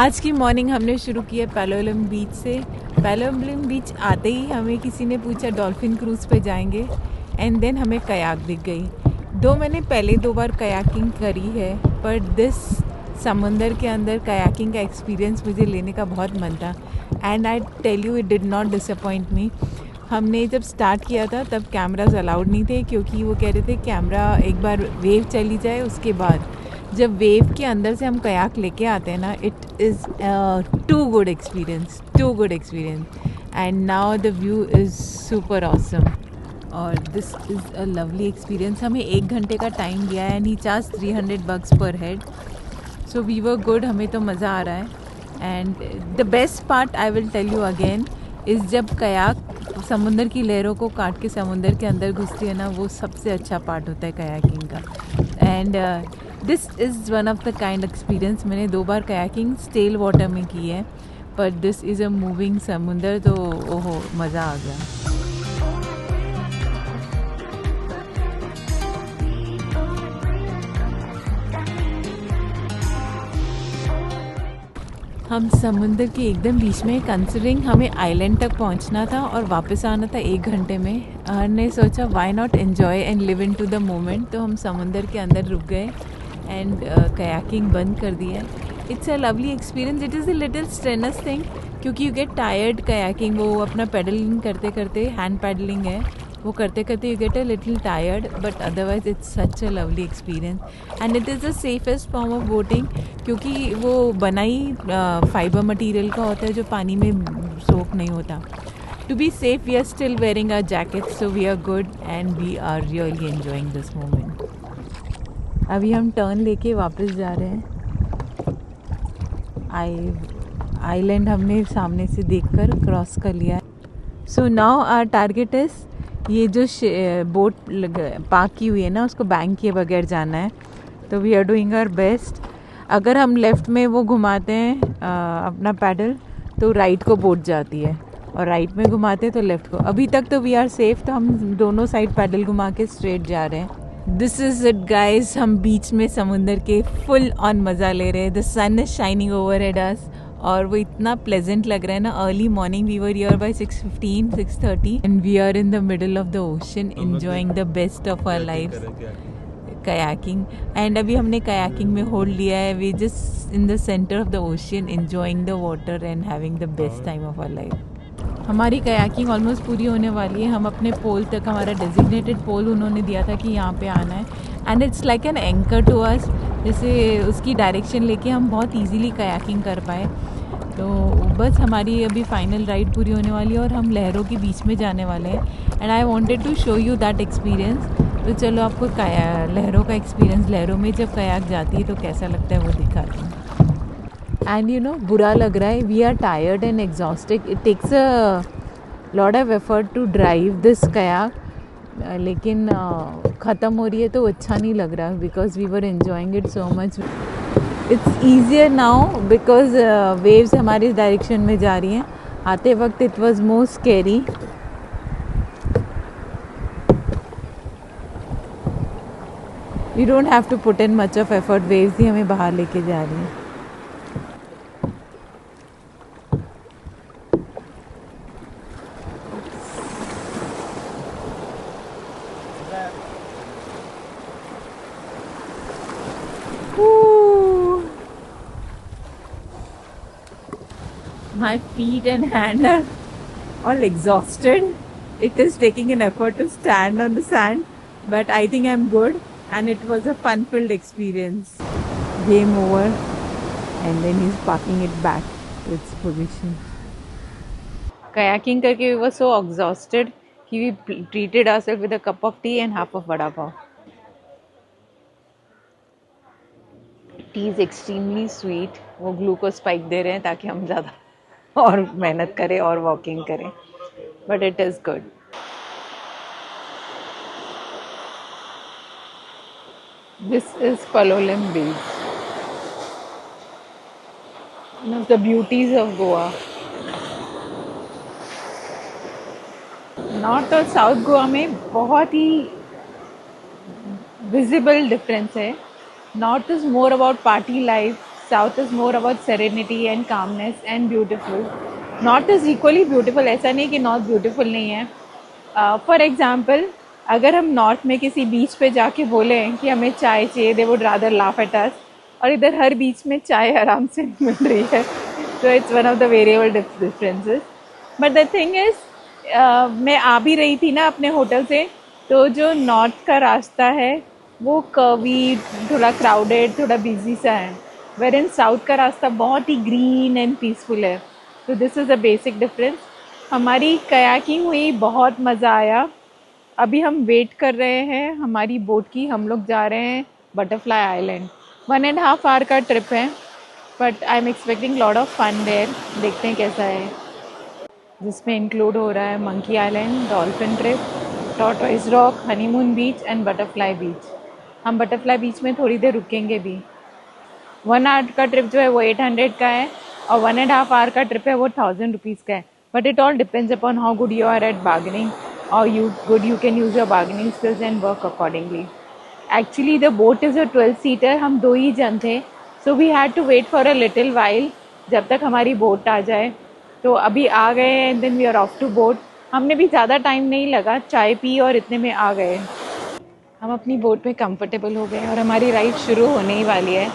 आज की मॉर्निंग हमने शुरू किया पैलोलम बीच से। पैलोलम बीच आते ही हमें किसी ने पूछा डॉल्फिन क्रूज़ पे जाएंगे, एंड देन हमें कयाक दिख गई। मैंने पहले 2 बार कयाकिंग करी है, पर दिस समंदर के अंदर कयाकिंग का एक्सपीरियंस मुझे लेने का बहुत मन था, and I tell you it did not disappoint me. हमने जब स्टार्ट किया था तब कैमराज अलाउड नहीं थे, क्योंकि वो कह रहे थे कैमरा एक बार वेव चली जाए उसके बाद जब वेव के अंदर से हम कयाक लेके आते हैं ना, it is too good experience and now the view is super awesome और this is a lovely experience. हमें 1 घंटे का टाइम दिया है and he charge $300 per head, so we were good. हमें तो मज़ा आ रहा है। And the best part I will tell you again is जब कयाक समुंदर की लहरों को काट के समुंदर के अंदर घुसती है ना, वो सबसे अच्छा पार्ट होता है कयाकिंग का। And this is one of the kind experience. मैंने 2 बार कयाकिंग स्टेल वाटर में की है, पर दिस इज़ अ मूविंग समुंदर, तो ओहो मज़ा आ गया। हम समुंदर के एकदम बीच में, कंसिडरिंग हमें आइलैंड तक पहुंचना था और वापस आना था 1 घंटे में, हमने सोचा why not enjoy and live in to the moment. तो हम समुंदर के अंदर रुक गए एंड कयाकिंग बंद कर दी है। It's a lovely experience. It is a little strenuous thing, क्योंकि यू गेट टायर्ड कयाकिंग। वो अपना पेडलिंग करते करते, हैंड पैडलिंग है वो करते करते, you get a little tired, but otherwise it's such a lovely experience and it is the safest form of boating, क्योंकि वो बना ही फाइबर मटेरियल का होता है जो पानी में सोक नहीं होता। To be safe we are still wearing our jackets, so we are good and we are really enjoying this moment. अभी हम टर्न लेके वापस जा रहे हैं। आइलैंड हमने सामने से देखकर क्रॉस कर लिया है। So now our target is, ये जो बोट पार्क की हुई है ना, उसको बैंक किए बगैर जाना है। तो we are doing our best. अगर हम लेफ़्ट में वो घुमाते हैं अपना पैडल, तो राइट को बोट जाती है, और राइट में घुमाते हैं तो लेफ़्ट को। अभी तक तो वी आर सेफ, तो हम दोनों साइड पैडल घुमा के स्ट्रेट जा रहे हैं। This is it guys. हम बीच में समुंदर के फुल ऑन मज़ा ले रहे हैं। The sun is shining over at us और वो इतना प्लेजेंट लग रहा है ना। Early morning, we were here by 6:15, 6:30 and we are in the middle of the ocean enjoying the best of our life, kayaking. And अभी हमने kayaking में होल्ड लिया है। We just in the centre of the ocean enjoying the water and having the best time of our life. हमारी kayaking almost पूरी होने वाली है। हम अपने पोल तक, हमारा डेजिग्नेटेड पोल उन्होंने दिया था कि यहाँ पे आना है, and it's like an anchor to us. जैसे उसकी डायरेक्शन लेके हम बहुत इजीली कयाकिंग कर पाए। तो बस हमारी अभी फाइनल राइड पूरी होने वाली है और हम लहरों के बीच में जाने वाले हैं, and I wanted to show you that experience. तो चलो आपको लहरों का एक्सपीरियंस, लहरों में जब कयाक जाती है तो कैसा लगता है वो दिखाती हूँ। एंड यू नो, बुरा लग रहा है, we are tired and exhausted. It takes a lot of effort to drive this kayak, लेकिन ख़त्म हो रही है तो अच्छा नहीं लग रहा, because we were enjoying it so much. It's easier now because waves हमारी डायरेक्शन में जा रही हैं। आते वक्त it was more scary. You don't have to put in much of effort, waves ही हमें बाहर लेके जा रही हैं। My feet and hand are all exhausted. It is taking an effort to stand on the sand, but I think I'm good and it was a fun-filled experience. Game over, and then he's parking it back to its position. Kayaking करके we were so exhausted कि we treated ourselves with a cup of tea and half of vada pav. Tea is extremely sweet. वो glucose spike दे रहे हैं ताकि हम ज़्यादा और मेहनत करें और वॉकिंग करें, but it is good. This is Palolem beach, one of the beauties of Goa. North और साउथ गोवा में बहुत ही विजिबल डिफरेंस है। North is more about party life, south is more about serenity and calmness and beautiful. North is equally beautiful, ऐसा नहीं कि north beautiful नहीं है. फॉर एग्जाम्पल, अगर हम नॉर्थ में किसी बीच पे जाके बोलें कि हमें चाय चाहिए, they would rather laugh at us. और इधर हर बीच में चाय आराम से मिल रही है. तो it's one of the variable differences. But the thing is, मैं आ भी रही थी ना अपने होटल से, तो जो नॉर्थ का रास्ता है वो कर्वी, थोड़ा क्राउडेड, थोड़ा बिजी सा है. वेर इन साउथ का रास्ता बहुत ही ग्रीन एंड पीसफुल है. तो this is a basic difference. हमारी कयाकिंग हुई, बहुत मज़ा आया. अभी हम वेट कर रहे हैं हमारी बोट की. हम लोग जा रहे हैं बटरफ्लाई आइलैंड. 1.5 आवर का ट्रिप है, but I am expecting lot of fun there. देखते हैं कैसा है. जिसमें इंक्लूड हो रहा है monkey island, dolphin trip, tortoise rock, honeymoon beach and butterfly beach. हम बटरफ्लाई बीच में थोड़ी देर रुकेंगे भी. 1 आवर का ट्रिप जो है वो 800 का है, और 1.5 आवर का ट्रिप है वो 1000 रुपीज़ का है. But it all depends upon how good you are at bargaining, और good you can use your bargaining skills and work accordingly. Actually the boat is a 12 seater. हम 2 ही जन थे, so we had to wait for a little while जब तक हमारी boat आ जाए. तो अभी आ गए and then we are off to boat. हमने भी ज़्यादा टाइम नहीं लगा, चाय पी और इतने में आ गए. हम अपनी बोट में कंफर्टेबल हो गए और हमारी राइड शुरू होने ही वाली है.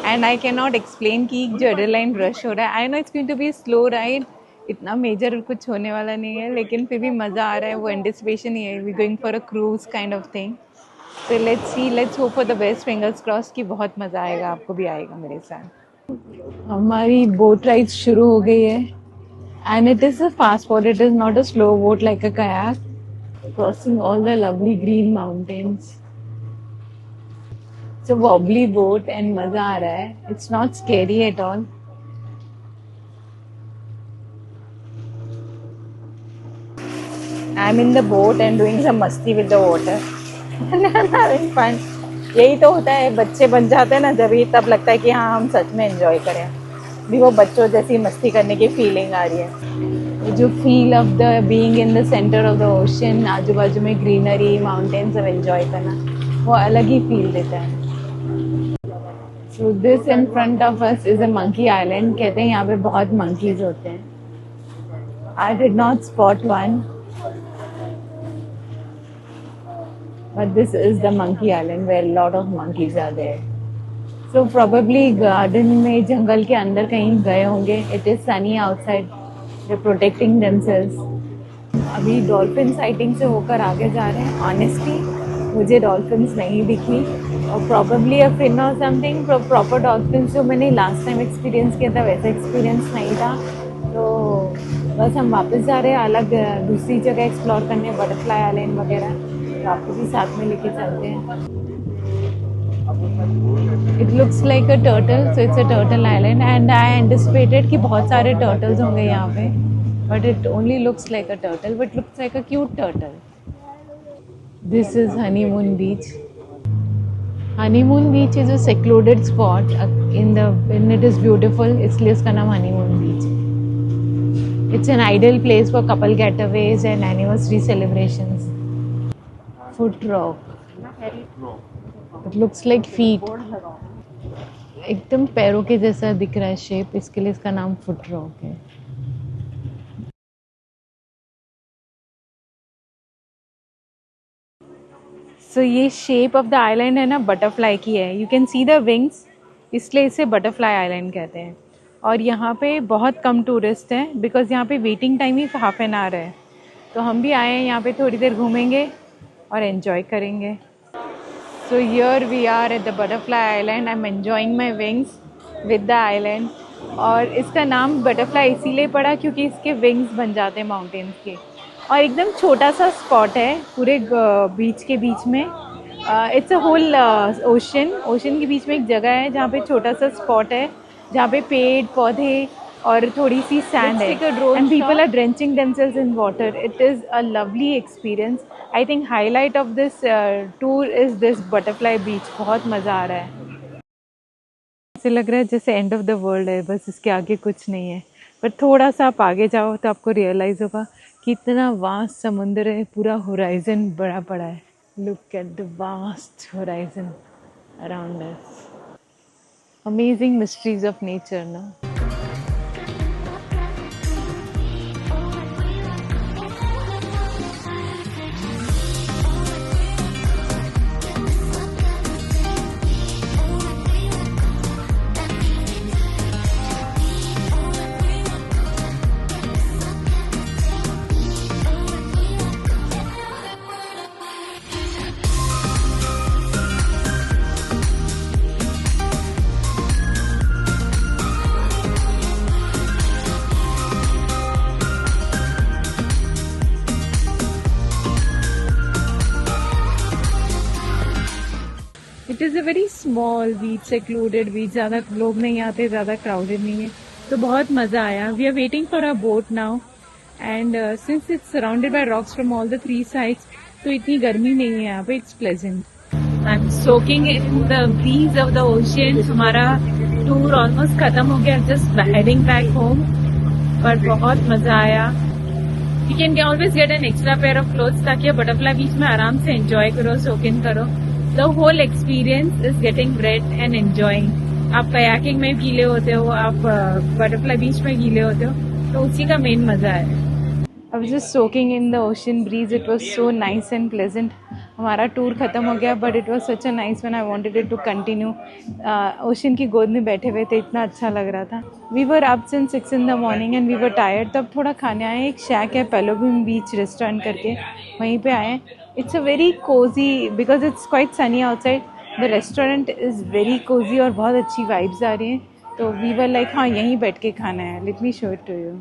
And I can not explain कि जो एड्रेनलाइन रश हो रहा है. I know it's going to be slow ride, इतना मेजर कुछ होने वाला नहीं है, लेकिन फिर भी मज़ा आ रहा है. वो एंटिसिपेशन ही है. We going for a cruise kind of thing. तो let's see, let's hope for the best. Fingers cross कि बहुत मज़ा आएगा. आपको भी आएगा मेरे साथ. हमारी बोट राइड शुरू हो गई है. And it is a fast boat, it is not a slow boat like a kayak. Crossing all the lovely green mountains. It's a wobbly boat and मजा आ रहा है. It's not scary at all. I'm in the boat and doing some मस्ती with the water. And I'm having fun. यही तो होता है, बच्चे बन जाते हैं ना जब ही, तब लगता है कि हाँ हम सच में एंजॉय करें. भी वो बच्चों जैसी मस्ती करने की फीलिंग आ रही है. जो feel of the being in the centre of the ocean, आजू बाजू में ग्रीनरी, माउंटेन सब एंजॉय करना, वो अलग ही फील देता है. So this in front of us is a monkey island. कहते हैं यहाँ पे बहुत मंकीज होते हैं. I did not spot one, but this is the monkey island where lot of monkeys are there. So probably garden में, जंगल के अंदर कहीं गए होंगे. It is sunny outside. They protecting themselves. अभी डॉल्फिन साइटिंग से होकर आगे जा रहे हैं. ऑनेस्टली मुझे डॉल्फिन्स नहीं दिखी, और प्रॉबेबली अ फिन और समथिंग. प्रॉपर डॉल्फिन्स जो मैंने लास्ट टाइम एक्सपीरियंस किया था वैसा एक्सपीरियंस नहीं था. तो बस हम वापस जा रहे हैं अलग दूसरी जगह एक्सप्लोर करने, बटरफ्लाई आइलैंड वगैरह. तो आपको भी साथ में लेके चलते हैं. It looks like a turtle, so it's a turtle island. And I anticipated कि बहुत सारे टर्टल्स होंगे यहाँ पे, but it only looks like a turtle, but looks like a cute turtle. This is Honeymoon Beach. Honeymoon Beach is a secluded spot in the, and it is beautiful, इसलिए इसका नाम Honeymoon Beach. It's an ideal place for couple getaways and anniversary celebrations. Foot rock. It looks like feet. एकदम पैरों के जैसा दिख रहा है शेप, इसके लिए इसका नाम फुट रॉक है. सो ये शेप ऑफ द आइलैंड है ना, बटरफ्लाई की है. You can see the wings, इसलिए इसे बटरफ्लाई आइलैंड कहते हैं. और यहाँ पे बहुत कम टूरिस्ट हैं, बिकॉज यहाँ पे waiting time he half an hour है. तो हम भी आए हैं यहाँ पे, थोड़ी देर घूमेंगे और एंजॉय करेंगे. So here we are at the butterfly island. I am enjoying my wings with the island. और इसका नाम बटरफ्लाई इसीलिए पड़ा क्योंकि इसके विंग्स बन जाते हैं माउंटेन्स के. और एकदम छोटा सा स्पॉट है पूरे बीच के बीच में. इट्स अ होल ओशन के बीच में एक जगह है जहाँ पे छोटा सा स्पॉट है, जहाँ पे पेड़ पौधे और थोड़ी सी सैंड है, and people are drenching themselves in water. It is a lovely experience. I think highlight of this tour is this butterfly beach. बहुत मज़ा आ रहा है. ऐसे लग रहा है जैसे एंड ऑफ द वर्ल्ड है, बस इसके आगे कुछ नहीं है. पर थोड़ा सा आप आगे जाओ तो आपको रियलाइज़ होगा कि इतना वास्ट समुंदर है, पूरा होराइजन बड़ा पड़ा है. Look at the vast horizon around us. Amazing mysteries of nature, no? It is a very small beach, secluded beach, ज़्यादा लोग नहीं आते, ज़्यादा क्राउडेड नहीं है, तो बहुत मज़ा आया. We are waiting for a boat now and since it's surrounded by rocks from all the 3 sides, तो इतनी गर्मी नहीं है यहाँ पे. It's pleasant. I am soaking in the breeze of the ocean. हमारा टूर ऑलमोस्ट खत्म हो गया, जस्ट हेडिंग बैक होम, पर बहुत मज़ा आया. You can always get an extra pair of clothes ताकि आप बटरफ्लाई बीच में आराम से एंजॉय करो, सोक इन करो. The whole experience is getting wet and enjoying. आप kayaking में गीले होते हो, आप बटरफ्लाई बीच में गीले होते हो, तो उसी का मेन मजा है. I was just soaking in the ocean breeze. It was so nice and pleasant. हमारा टूर खत्म हो गया, but it was such a nice one. I wanted it to continue. Ocean की गोद में बैठे हुए थे, इतना अच्छा लग रहा था. We were up since 6 in the morning and we were tired. तब थोड़ा खाने आए. एक शैक है पेलोबिम बीच रेस्टोरेंट करके, वहीं पे आए. It's a very cozy because it's quite sunny outside. The restaurant is very cozy और बहुत अच्छी vibes आ रही हैं. तो we were like हाँ यहीं बैठ के खाना है. Let me show it to you.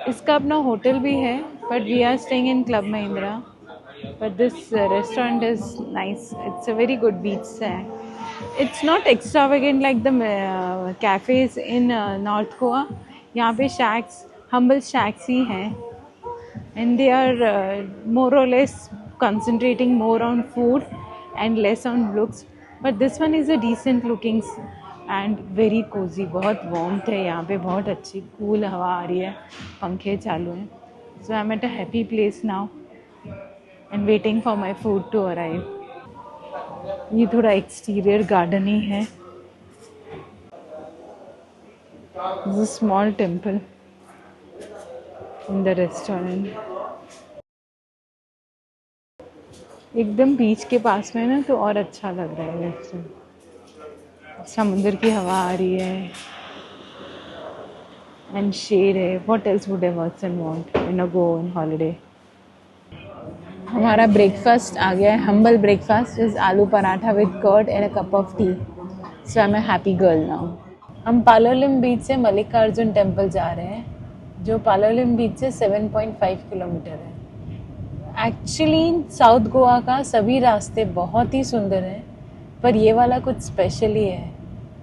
इसका अपना होटल भी है, but we are staying in Club Mahindra. But this restaurant is nice. It's a very good beach snack. It's not extravagant like the cafes in North Goa. यहाँ पे shacks, humble shacks ही हैं. And they are more or less concentrating more on food and less on looks, but this one is a decent looking and very cozy. बहुत warmth है यहाँ पे, बहुत अच्छी cool हवा आ रही है, पंखे चालू हैं. So I'm at a happy place now and waiting for my food to arrive. ये थोड़ा exterior garden ही है. This is a small temple in the restaurant. एकदम बीच के पास में ना, तो और अच्छा लग रहा है रेस्टोरेंट. समुद्र की हवा आ रही है एंड शेड है. What else would a person want in a go in holiday. हमारा ब्रेकफास्ट आ गया है. Humble breakfast is aloo paratha with curd and a cup of tea. So I am a happy girl now. हम पालोलिम बीच से Mallikarjun temple जा रहे हैं, जो पालोलिम बीच से 7.5 किलोमीटर है. एक्चुअली साउथ गोवा का सभी रास्ते बहुत ही सुंदर हैं, पर ये वाला कुछ स्पेशल ही है.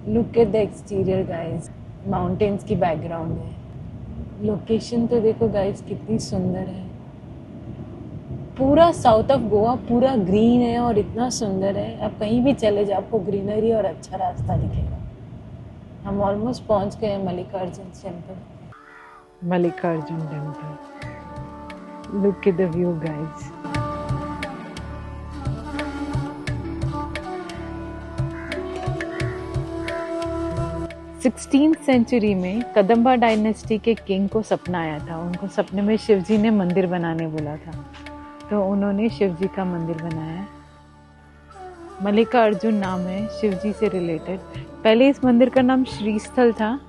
Look at the exterior guys. Mountains की बैकग्राउंड है. लोकेशन तो देखो गाइस कितनी सुंदर है. पूरा साउथ ऑफ गोवा पूरा ग्रीन है और इतना सुंदर है. आप कहीं भी चले जाओ, आपको ग्रीनरी और अच्छा रास्ता दिखेगा. हम ऑलमोस्ट पहुंच गए हैं Mallikarjun temple. Mallikarjun temple. Look at the view guys. Sixteenth century में कदम्बा डायनेस्टी के किंग को सपना आया था. उनको सपने में शिवजी ने मंदिर बनाने बोला था, तो उन्होंने शिवजी का मंदिर बनाया. मल्लिकार्जुन नाम है शिवजी से रिलेटेड. पहले इस मंदिर का नाम श्रीस्थल था,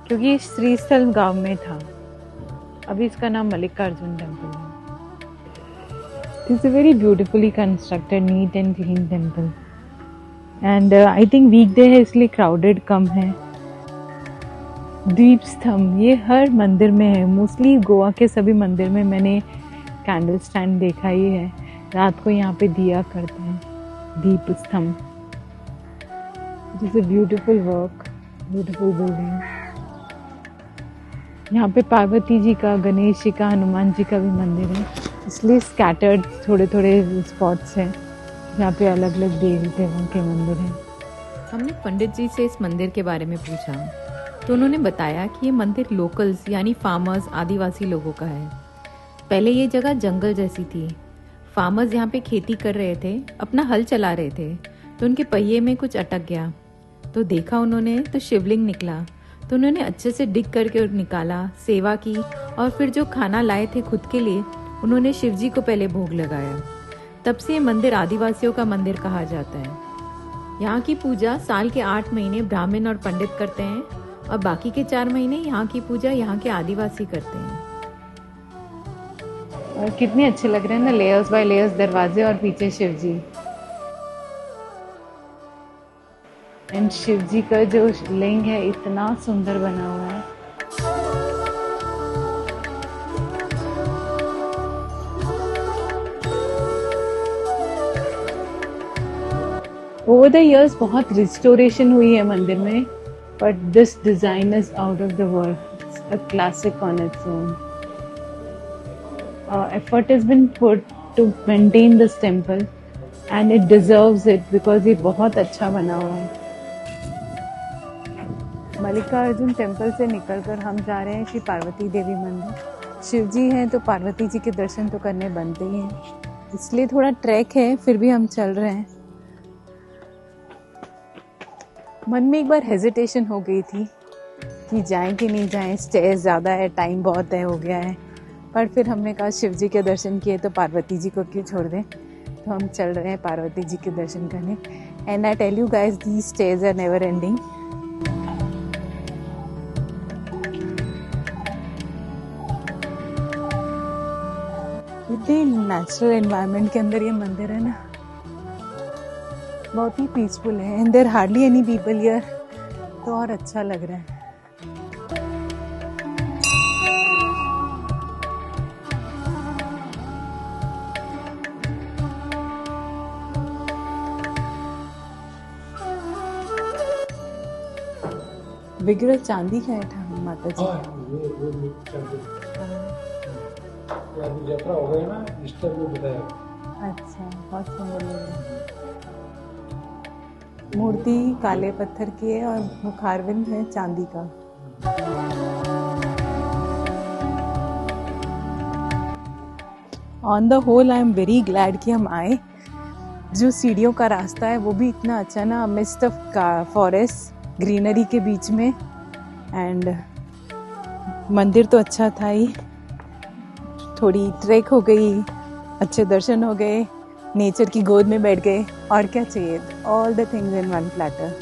क्योंकि श्रीस्थल गांव में था. अभी इसका नाम मल्लिकार्जुन टेम्पल है. It's a very beautifully constructed, neat and clean temple. And I think weekday है, इसलिए crowded कम है. दीप स्तंभ ये हर मंदिर में है. मोस्टली गोवा के सभी मंदिर में मैंने कैंडल स्टैंड देखा ही है. रात को यहाँ पे दिया करते हैं. दीप स्तंभ. It is a beautiful work, beautiful building. यहाँ पे पार्वती जी का, गणेश जी का, हनुमान जी का भी मंदिर है. इसलिए स्कैटर्ड थोड़े थोड़े स्पॉट्स हैं जहाँ पे अलग अलग देवी देवों के मंदिर हैं. हमने पंडित जी से इस मंदिर के बारे में पूछा, तो उन्होंने बताया कि ये मंदिर लोकल्स यानी फार्मर्स, आदिवासी लोगों का है. पहले ये जगह जंगल जैसी थी. फार्मर्स यहाँ पे खेती कर रहे थे, अपना हल चला रहे थे, तो उनके पहिए में कुछ अटक गया. तो देखा उन्होंने तो शिवलिंग निकला। तो उन्होंने अच्छे से डिग करके निकाला, सेवा की और फिर जो खाना लाए थे खुद के लिए उन्होंने शिव जी को पहले भोग लगाया। तब से ये मंदिर आदिवासियों का मंदिर कहा जाता है। यहाँ की पूजा साल के 8 महीने ब्राह्मण और पंडित करते हैं और बाकी के 4 महीने यहाँ की पूजा यहाँ के आदिवासी करते हैं। और कितने अच्छे लग रहे हैं ना, लेयर्स बाय लेयर्स दरवाजे और पीछे शिव जी। एंड शिव जी का जो लिंग है इतना सुंदर बना हुआ है। ओवर द इयर्स बहुत रिस्टोरेशन हुई है मंदिर में, but this design is out of the world, it's a classic on its own. Effort has been put to maintain this temple and it deserves it because ये बहुत अच्छा बना हुआ है। मल्लिकार्जुन टेम्पल से निकलकर हम जा रहे हैं श्री पार्वती देवी मंदिर। शिव जी हैं तो पार्वती जी के दर्शन तो करने बनते ही हैं, इसलिए थोड़ा ट्रैक है फिर भी हम चल रहे हैं। मन में एक बार हेजिटेशन हो गई थी कि जाएं कि नहीं जाएं, स्टेयर्स ज़्यादा है, टाइम बहुत है, हो गया है, पर फिर हमने कहा शिव जी के दर्शन किए तो पार्वती जी को क्यों छोड़ दें, तो हम चल रहे हैं पार्वती जी के दर्शन करने। And I tell you guys these stage are never ending. इतने नेचुरल एनवायरनमेंट के अंदर ये मंदिर है ना, बहुत ही पीसफुल है and there hardly any people here, तो और अच्छा लग रहा है। विग्रह चांदी का है ठाकुर माता जी। अभी यात्रा हो गई ना, ईस्टर में बताया। अच्छा, बहुत सुंदर लग रहा है। मूर्ति काले पत्थर की है और मुखारविंद है चांदी का। On the whole I am very glad कि हम आए। जो सीढ़ियों का रास्ता है वो भी इतना अच्छा ना, मिस्ट ऑफ फॉरेस्ट ग्रीनरी के बीच में, एंड मंदिर तो अच्छा था ही, थोड़ी ट्रैक हो गई, अच्छे दर्शन हो गए, नेचर की गोद में बैठ गए, और क्या चाहिए, all the things in one platter.